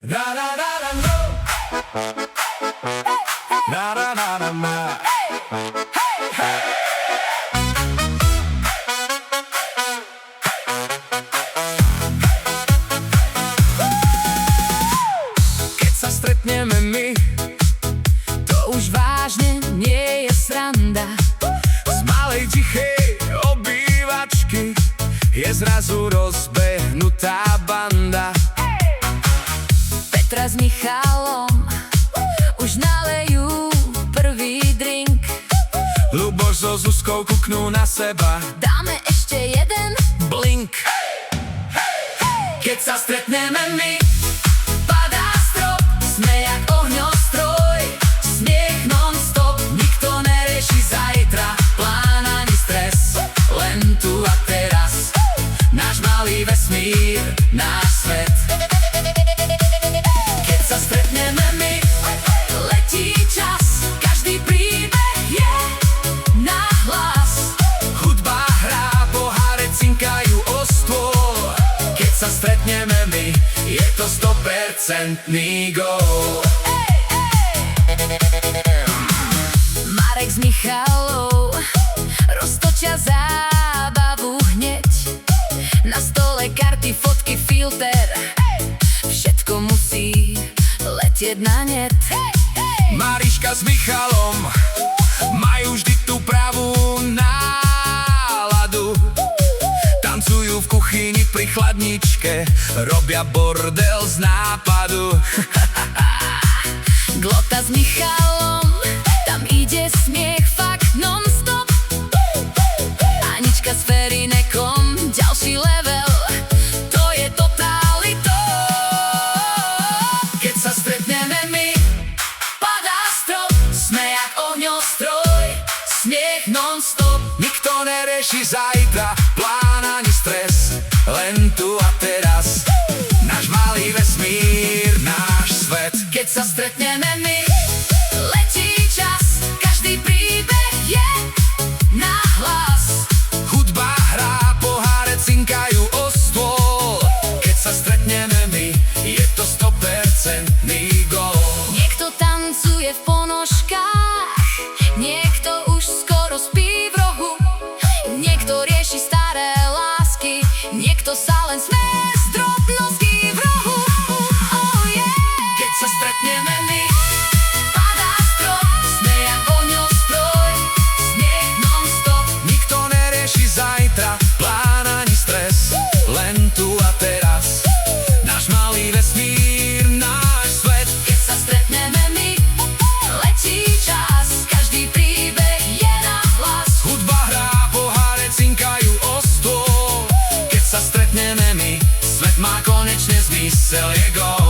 Na na na na no. Na na na na na. Keď sa stretneme my, to už vážne nie je sranda. Z malej tichej obývačky je zrazu rozbehnutá banda. Petra s Michalom už nalejú prvý drink. Ľuboš so Zuzkou kuknú na seba. Dáme ešte jeden blink. Keď sa stretneme my, padá strop, sme jak ohňostroj. Smiech non-stop, nikto nerieši zajtra, plán ani stres, len tu a teraz. Náš malý vesmír, náš svet. Keď sa stretneme my, letí čas, každý príbeh je nahlas. Hudba hrá, poháre cinkajú o stôl. Keď sa stretneme my, je to 100% gól. Marek s Michalou roztočia zábavu hneď. Na stole karty, fotky, filter, všetko musí letieť na net. Mariška s Michalom majú vždy tú pravú náladu. Tancujú v kuchyni pri chladničke, robia bordel z nápadu. Glota s Michalom, tam ide smiech fakt non-stop. Anička s Ferinekom, ďalší level, to je totalito. Keď sa stretneme my, padá strop, sme jak ohňostroj. Smiech non-stop, nikto nerieši zajtra, plán ani stres, len tu a teraz. Náš malý vesmír, náš svet. Keď sa stretneme my, letí čas, každý príbeh je nahlas. Hudba hrá, poháre cinkajú o stôl. Keď sa stretneme my, je to 100% gól. Niekto tancuje v ponožkách, niekto už skoro spí v rohu. Niekto rieši staré lásky, niekto sa len smeje z drobností v rohu. Oh yeah. Keď sa stretneme my, padá strop, sme jak ohňostroj. Smiech non-stop, nikto nerieši zajtra, plán ani stres, len tu a teraz. Náš malý vesmír, náš svet. Keď sa stretneme my, letí čas, každý príbeh je nahlas. Hudba hrá, poháre cinkajú o stôl. Keď sa stretneme my, svet má konečne zmysel, je gól.